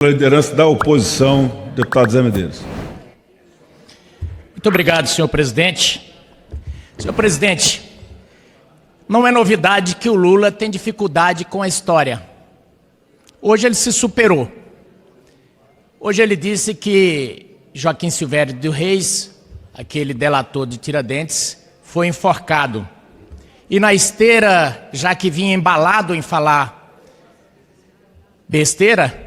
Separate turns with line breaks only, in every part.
Pela liderança da oposição, deputado Zé Medeiros.
Muito obrigado, senhor presidente. Senhor presidente, não é novidade que o Lula tem dificuldade com a história. Hoje ele se superou. Hoje ele disse que Joaquim Silvério dos Reis, aquele delator de Tiradentes, foi enforcado. E na esteira, já que vinha embalado em falar besteira,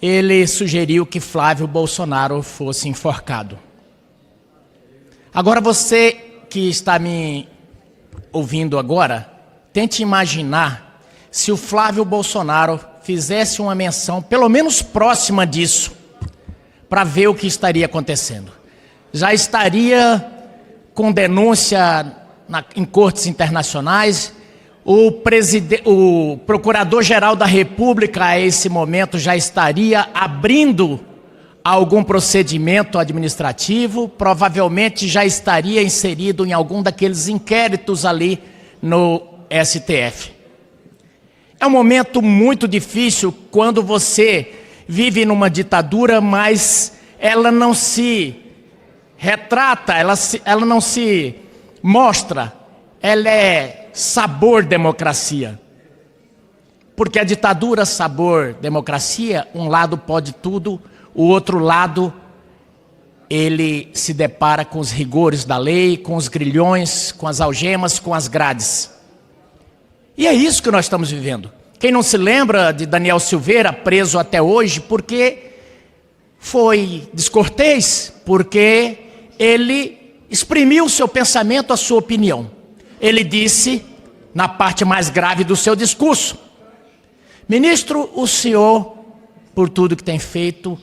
ele sugeriu que Flávio Bolsonaro fosse enforcado. Agora você que está me ouvindo agora, tente imaginar se o Flávio Bolsonaro fizesse uma menção, pelo menos próxima disso, para ver o que estaria acontecendo. Já estaria com denúncia em cortes internacionais. O Procurador-Geral da República, a esse momento, já estaria abrindo algum procedimento administrativo, provavelmente já estaria inserido em algum daqueles inquéritos ali no STF. É um momento muito difícil quando você vive numa ditadura, mas ela não se retrata, ela não se mostra, ela é sabor democracia. Porque a ditadura, sabor democracia, um lado pode tudo, o outro lado ele se depara com os rigores da lei, com os grilhões, com as algemas, com as grades. E é isso que nós estamos vivendo. Quem não se lembra de Daniel Silveira, preso até hoje, porque foi descortês, porque ele exprimiu o seu pensamento, a sua opinião. Ele disse, na parte mais grave do seu discurso: ministro, o senhor, por tudo que tem feito,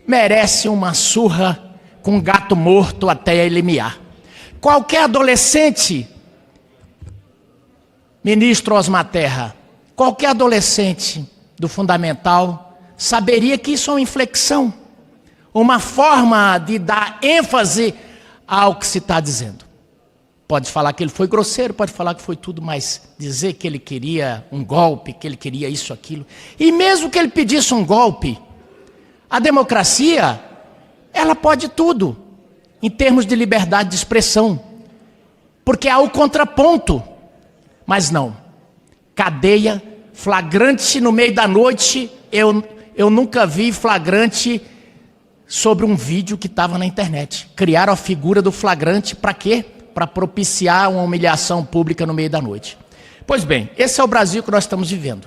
merece uma surra com gato morto até ele miar. Qualquer adolescente, ministro Osmar Terra, qualquer adolescente do fundamental saberia que isso é uma inflexão, uma forma de dar ênfase ao que se está dizendo. Pode falar que ele foi grosseiro, pode falar que foi tudo, mas dizer que ele queria um golpe, que ele queria isso, aquilo. E mesmo que ele pedisse um golpe, a democracia, ela pode tudo, em termos de liberdade de expressão. Porque há o contraponto. Mas não. Cadeia, flagrante no meio da noite, eu nunca vi flagrante sobre um vídeo que estava na internet. Criaram a figura do flagrante para quê? Para propiciar uma humilhação pública no meio da noite. Pois bem, esse é o Brasil que nós estamos vivendo.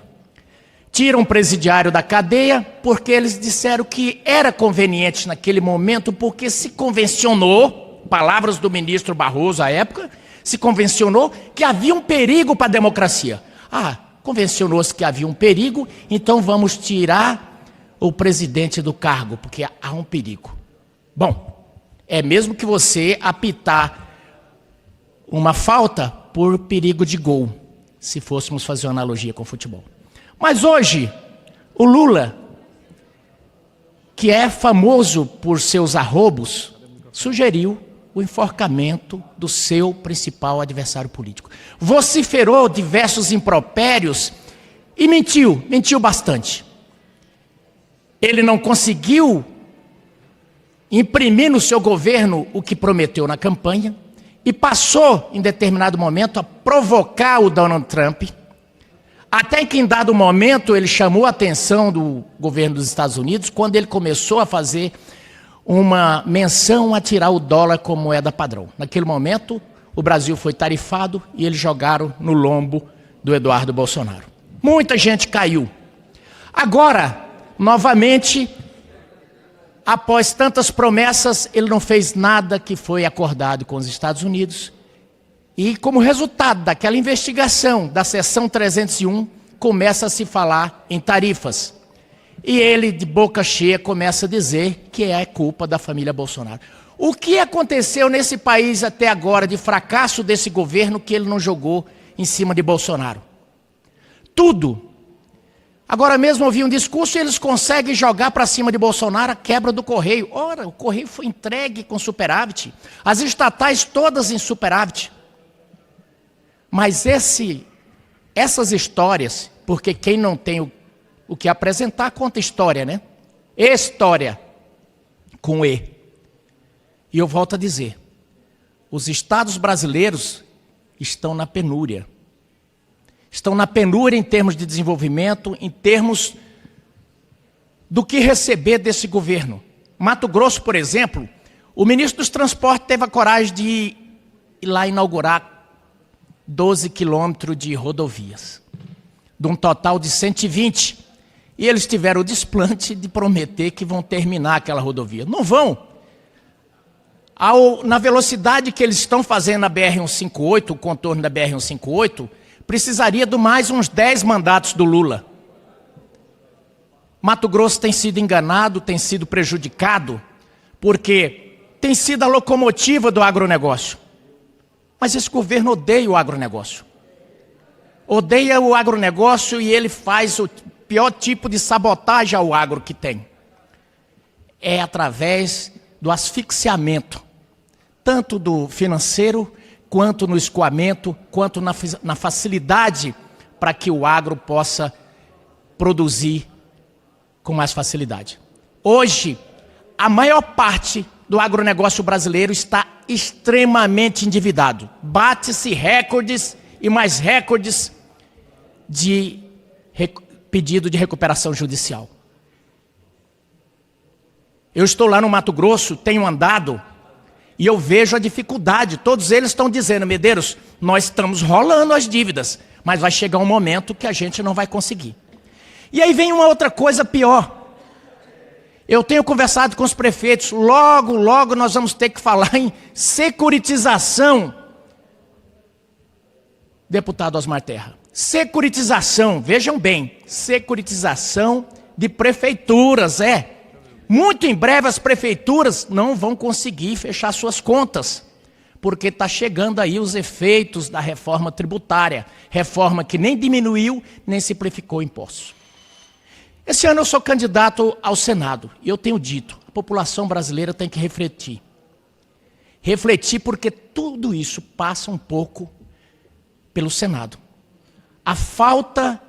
Tiram um presidiário da cadeia porque eles disseram que era conveniente naquele momento, porque se convencionou, palavras do ministro Barroso à época, se convencionou que havia um perigo para a democracia. Convencionou-se que havia um perigo, então vamos tirar o presidente do cargo, porque há um perigo. Bom, é mesmo que você apitar uma falta por perigo de gol, se fôssemos fazer uma analogia com o futebol. Mas hoje, o Lula, que é famoso por seus arrobos, sugeriu o enforcamento do seu principal adversário político. Vociferou diversos impropérios e mentiu bastante. Ele não conseguiu imprimir no seu governo o que prometeu na campanha, e passou, em determinado momento, a provocar o Donald Trump, até que em dado momento ele chamou a atenção do governo dos Estados Unidos, quando ele começou a fazer uma menção a tirar o dólar como moeda padrão. Naquele momento, o Brasil foi tarifado e eles jogaram no lombo do Eduardo Bolsonaro. Muita gente caiu. Agora, novamente, após tantas promessas, ele não fez nada que foi acordado com os Estados Unidos. E como resultado daquela investigação da seção 301, começa a se falar em tarifas. E ele, de boca cheia, começa a dizer que é culpa da família Bolsonaro. O que aconteceu nesse país até agora de fracasso desse governo que ele não jogou em cima de Bolsonaro? Tudo. Agora mesmo ouvi um discurso e eles conseguem jogar para cima de Bolsonaro a quebra do Correio. Ora, o Correio foi entregue com superávit. As estatais todas em superávit. Mas essas histórias, porque quem não tem o que apresentar conta história, né? História, com E. E eu volto a dizer, os estados brasileiros estão na penúria. Estão na penúria em termos de desenvolvimento, em termos do que receber desse governo. Mato Grosso, por exemplo, o ministro dos Transportes teve a coragem de ir lá inaugurar 12 quilômetros de rodovias, de um total de 120. E eles tiveram o desplante de prometer que vão terminar aquela rodovia. Não vão. Na velocidade que eles estão fazendo na BR-158, o contorno da BR-158, precisaria de mais uns 10 mandatos do Lula. Mato Grosso tem sido enganado, tem sido prejudicado, porque tem sido a locomotiva do agronegócio. Mas esse governo odeia o agronegócio. Odeia o agronegócio e ele faz o pior tipo de sabotagem ao agro que tem. É através do asfixiamento, tanto do financeiro, quanto no escoamento, quanto na facilidade para que o agro possa produzir com mais facilidade. Hoje, a maior parte do agronegócio brasileiro está extremamente endividado. Bate-se recordes e mais recordes de pedido de recuperação judicial. Eu estou lá no Mato Grosso, tenho andado e eu vejo a dificuldade. Todos eles estão dizendo, Medeiros, nós estamos rolando as dívidas, mas vai chegar um momento que a gente não vai conseguir. E aí vem uma outra coisa pior. Eu tenho conversado com os prefeitos, logo nós vamos ter que falar em securitização. Deputado Osmar Terra, securitização, vejam bem, securitização de prefeituras, Muito em breve as prefeituras não vão conseguir fechar suas contas, porque está chegando aí os efeitos da reforma tributária, reforma que nem diminuiu, nem simplificou impostos. Esse ano eu sou candidato ao Senado, e eu tenho dito, a população brasileira tem que refletir. Refletir porque tudo isso passa um pouco pelo Senado. A falta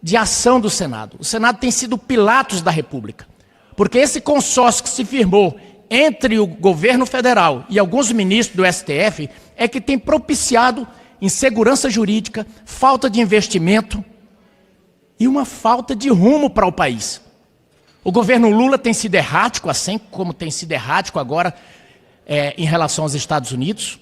de ação do Senado. O Senado tem sido o Pilatos da República. Porque esse consórcio que se firmou entre o governo federal e alguns ministros do STF é que tem propiciado insegurança jurídica, falta de investimento e uma falta de rumo para o país. O governo Lula tem sido errático, assim como tem sido errático agora em relação aos Estados Unidos,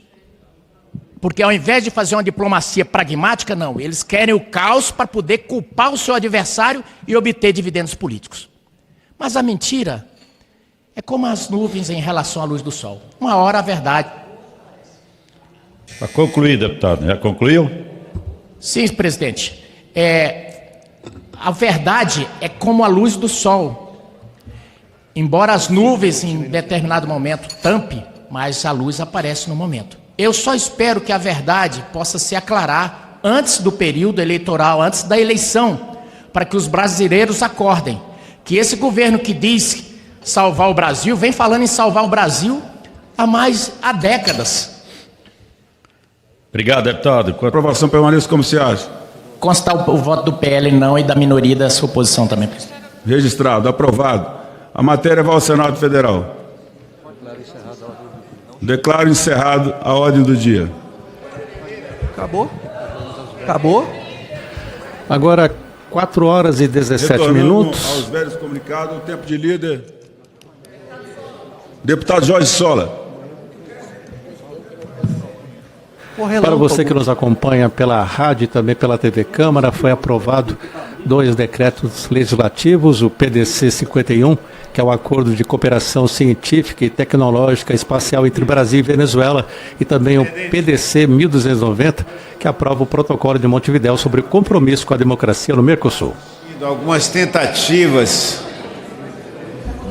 porque ao invés de fazer uma diplomacia pragmática, não, eles querem o caos para poder culpar o seu adversário e obter dividendos políticos. Mas a mentira é como as nuvens em relação à luz do sol. Uma hora a verdade.
Para concluir, deputado, já concluiu?
Sim, presidente. A verdade é como a luz do sol. Embora as nuvens em determinado momento tampe, mas a luz aparece no momento. Eu só espero que a verdade possa se aclarar antes do período eleitoral, antes da eleição, para que os brasileiros acordem. Que esse governo que diz salvar o Brasil, vem falando em salvar o Brasil há décadas.
Obrigado, deputado. Com a aprovação permaneça como se acha.
Constar o voto do PL não e da minoria da sua oposição também, presidente.
Registrado, aprovado. A matéria vai ao Senado Federal. Declaro encerrado a ordem do dia.
Acabou? Agora, 4 horas e 17
Retornando
minutos.
aos velhos comunicados, o tempo de líder. Deputado Jorge Sola.
Para você que nos acompanha pela rádio e também pela TV Câmara, foi aprovado 2 decretos legislativos, o PDC 51, que é o Acordo de Cooperação Científica e Tecnológica Espacial entre Brasil e Venezuela, e também o PDC 1290, que aprova o Protocolo de Montevidéu sobre o compromisso com a democracia no Mercosul.
Algumas tentativas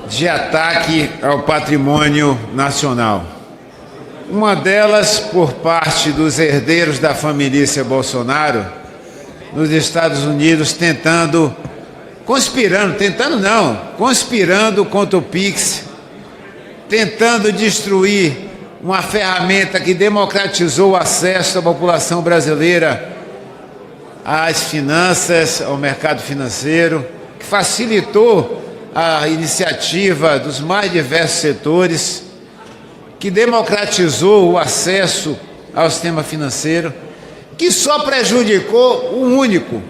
de ataque ao patrimônio nacional. Uma delas por parte dos herdeiros da família Bolsonaro nos Estados Unidos conspirando contra o Pix, tentando destruir uma ferramenta que democratizou o acesso da população brasileira às finanças, ao mercado financeiro, que facilitou a iniciativa dos mais diversos setores, que democratizou o acesso ao sistema financeiro, que só prejudicou o único,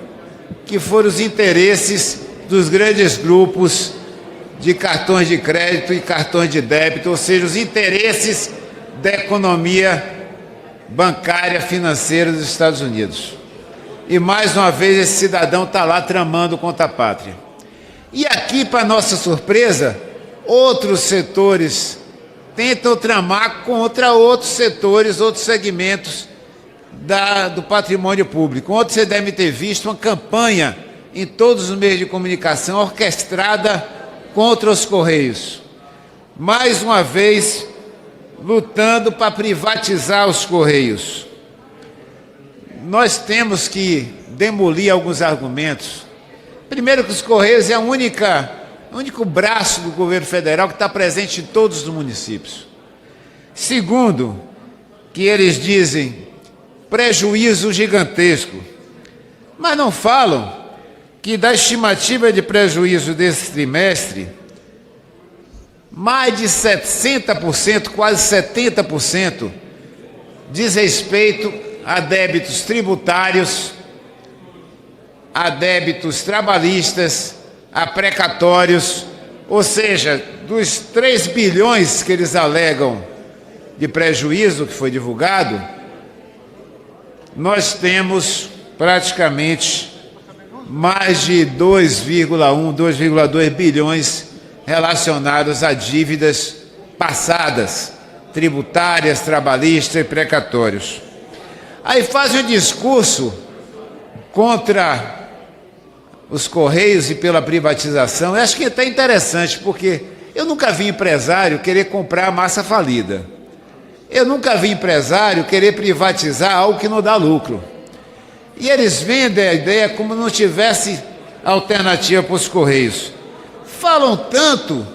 que foram os interesses dos grandes grupos de cartões de crédito e cartões de débito, ou seja, os interesses da economia bancária financeira dos Estados Unidos. E mais uma vez esse cidadão está lá tramando contra a pátria. E aqui, para nossa surpresa, outros setores tentam tramar contra outros setores, outros segmentos do patrimônio público. Ontem você deve ter visto uma campanha em todos os meios de comunicação orquestrada contra os Correios. Mais uma vez, lutando para privatizar os Correios. Nós temos que demolir alguns argumentos. Primeiro, que os Correios é o único braço do governo federal que está presente em todos os municípios. Segundo, que eles dizem prejuízo gigantesco, mas não falam que da estimativa de prejuízo desse trimestre, mais de 60%, quase 70%, diz respeito a débitos tributários, a débitos trabalhistas, a precatórios, ou seja, dos 3 bilhões que eles alegam de prejuízo que foi divulgado, nós temos praticamente mais de 2,1, 2,2 bilhões relacionados a dívidas passadas, tributárias, trabalhistas e precatórios. Aí fazem um discurso contra os Correios e pela privatização. Eu acho que é até interessante, porque eu nunca vi empresário querer comprar massa falida. Eu nunca vi empresário querer privatizar algo que não dá lucro. E eles vendem a ideia como não tivesse alternativa para os Correios. Falam tanto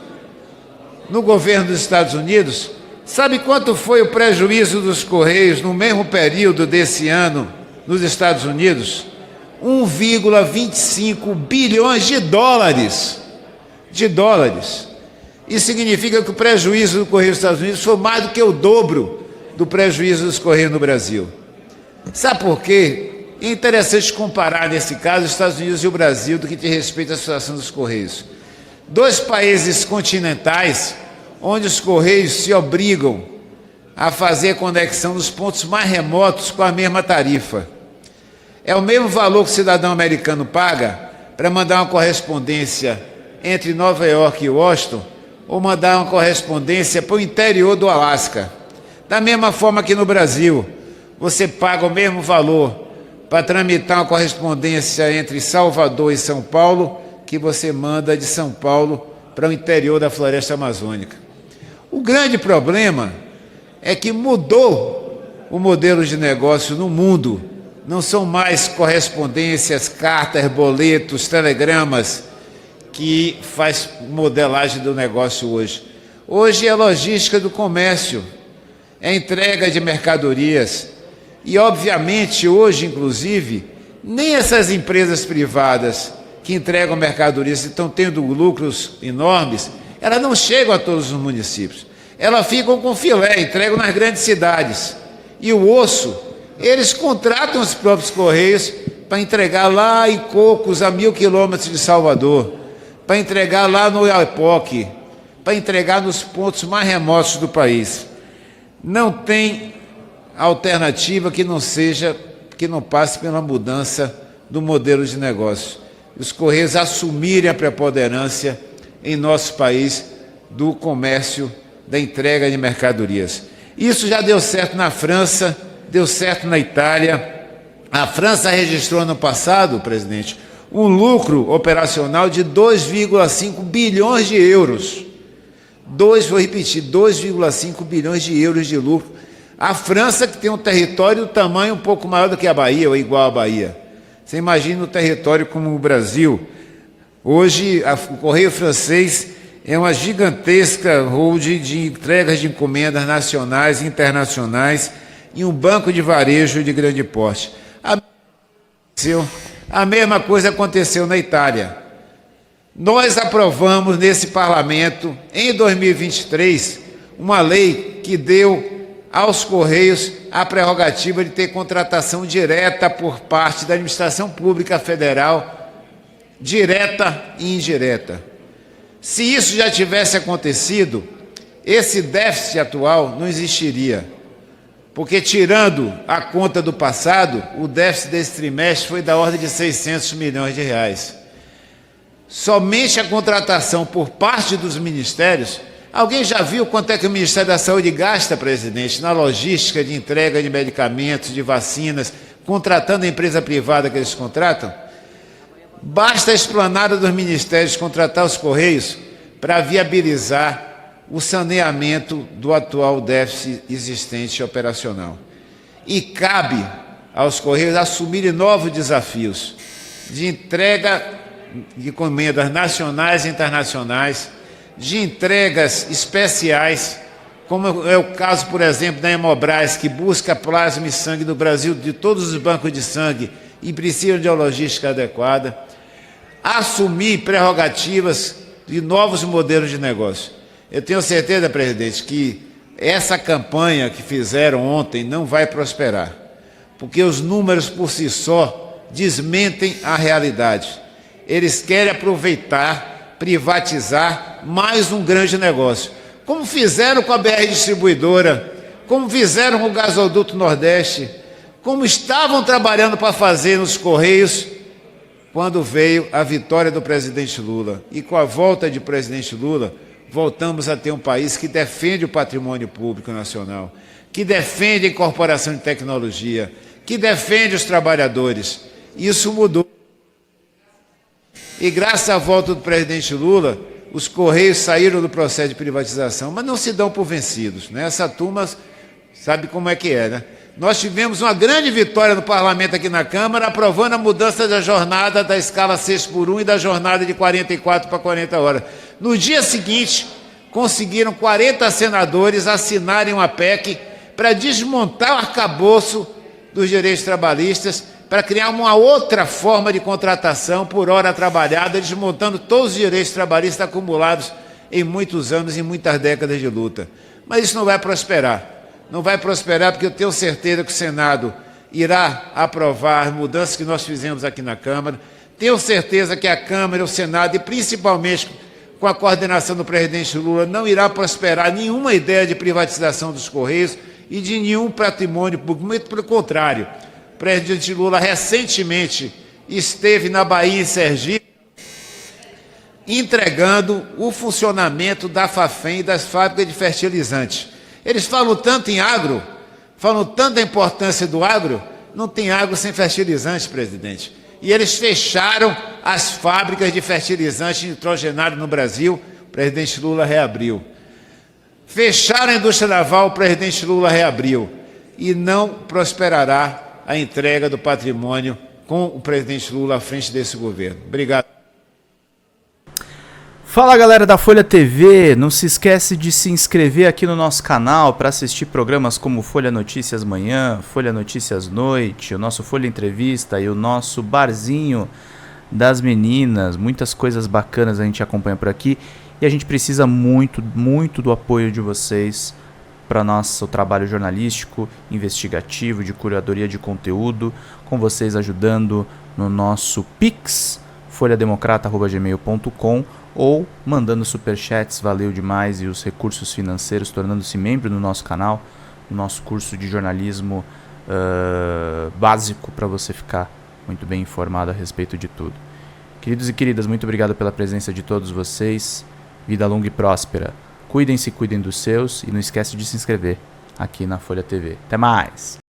no governo dos Estados Unidos. Sabe quanto foi o prejuízo dos Correios no mesmo período desse ano nos Estados Unidos? 1,25 bilhões de dólares. Isso significa que o prejuízo do Correio dos Estados Unidos foi mais do que o dobro do prejuízo dos Correios no Brasil. Sabe por quê? É interessante comparar, nesse caso, os Estados Unidos e o Brasil, do que diz respeito à situação dos Correios. 2 países continentais, onde os Correios se obrigam a fazer conexão nos pontos mais remotos com a mesma tarifa. É o mesmo valor que o cidadão americano paga para mandar uma correspondência entre Nova York e Washington, ou mandar uma correspondência para o interior do Alasca. Da mesma forma que no Brasil, você paga o mesmo valor para tramitar uma correspondência entre Salvador e São Paulo, que você manda de São Paulo para o interior da floresta amazônica. O grande problema é que mudou o modelo de negócio no mundo. Não são mais correspondências, cartas, boletos, telegramas que faz modelagem do negócio hoje. Hoje é a logística do comércio, é a entrega de mercadorias. E, obviamente, hoje, inclusive, nem essas empresas privadas que entregam mercadorias e estão tendo lucros enormes, elas não chegam a todos os municípios. Elas ficam com filé, entregam nas grandes cidades. E o osso, eles contratam os próprios Correios para entregar lá em Cocos, a 1.000 quilômetros de Salvador, para entregar lá no Iapoque, para entregar nos pontos mais remotos do país. Não tem alternativa que não passe pela mudança do modelo de negócio. Os Correios assumirem a preponderância em nosso país do comércio, da entrega de mercadorias. Isso já deu certo na França, deu certo na Itália. A França registrou ano passado, presidente, um lucro operacional de 2,5 bilhões de euros. Vou repetir, 2,5 bilhões de euros de lucro. A França, que tem um território do tamanho um pouco maior do que a Bahia, ou igual à Bahia. Você imagina um território como o Brasil. Hoje, o Correio francês é uma gigantesca holding de entregas de encomendas nacionais e internacionais e um banco de varejo de grande porte. A mesma coisa aconteceu na Itália. Nós aprovamos nesse parlamento, em 2023, uma lei que deu aos Correios a prerrogativa de ter contratação direta por parte da administração pública federal, direta e indireta. Se isso já tivesse acontecido, esse déficit atual não existiria, porque, tirando a conta do passado, o déficit desse trimestre foi da ordem de 600 milhões de reais. Somente a contratação por parte dos ministérios. Alguém já viu quanto é que o Ministério da Saúde gasta, presidente, na logística de entrega de medicamentos, de vacinas, contratando a empresa privada que eles contratam? Basta a esplanada dos ministérios contratar os Correios para viabilizar o saneamento do atual déficit existente operacional. E cabe aos Correios assumirem novos desafios de entrega de encomendas nacionais e internacionais, de entregas especiais, como é o caso, por exemplo, da Hemobras, que busca plasma e sangue do Brasil, de todos os bancos de sangue, e precisa de uma logística adequada, assumir prerrogativas de novos modelos de negócio. Eu tenho certeza, presidente, que essa campanha que fizeram ontem não vai prosperar, porque os números por si só desmentem a realidade. Eles querem aproveitar, privatizar mais um grande negócio, como fizeram com a BR Distribuidora, como fizeram com o Gasoduto Nordeste, como estavam trabalhando para fazer nos Correios, quando veio a vitória do presidente Lula. E com a volta de presidente Lula, voltamos a ter um país que defende o patrimônio público nacional, que defende a incorporação de tecnologia, que defende os trabalhadores. Isso mudou. E graças à volta do presidente Lula, os Correios saíram do processo de privatização, mas não se dão por vencidos, né? Essa turma sabe como é que é, né? Nós tivemos uma grande vitória no parlamento aqui na Câmara, aprovando a mudança da jornada da escala 6x1 e da jornada de 44 para 40 horas. No dia seguinte, conseguiram 40 senadores assinarem uma PEC para desmontar o arcabouço dos direitos trabalhistas, para criar uma outra forma de contratação por hora trabalhada, desmontando todos os direitos trabalhistas acumulados em muitos anos e muitas décadas de luta. Mas isso não vai prosperar. Não vai prosperar porque eu tenho certeza que o Senado irá aprovar as mudanças que nós fizemos aqui na Câmara. Tenho certeza que a Câmara, o Senado e principalmente com a coordenação do presidente Lula não irá prosperar nenhuma ideia de privatização dos Correios e de nenhum patrimônio público. Muito pelo contrário. O presidente Lula recentemente esteve na Bahia, em Sergipe, entregando o funcionamento da Fafem e das fábricas de fertilizantes. Eles falam tanto em agro, falam tanto da importância do agro, não tem agro sem fertilizante, presidente. E eles fecharam as fábricas de fertilizantes nitrogenados no Brasil, o presidente Lula reabriu. Fecharam a indústria naval, o presidente Lula reabriu. E não prosperará a entrega do patrimônio com o presidente Lula à frente desse governo. Obrigado.
Fala, galera da Folha TV, não se esquece de se inscrever aqui no nosso canal para assistir programas como Folha Notícias Manhã, Folha Notícias Noite, o nosso Folha Entrevista e o nosso Barzinho das Meninas. Muitas coisas bacanas a gente acompanha por aqui e a gente precisa muito, muito do apoio de vocês para nosso trabalho jornalístico, investigativo, de curadoria de conteúdo, com vocês ajudando no nosso Pix, folhademocrata@gmail.com, ou mandando superchats, valeu demais, e os recursos financeiros, tornando-se membro do nosso canal, no nosso curso de jornalismo básico, para você ficar muito bem informado a respeito de tudo. Queridos e queridas, muito obrigado pela presença de todos vocês, vida longa e próspera. Cuidem-se, cuidem dos seus e não esquece de se inscrever aqui na Folha TV. Até mais!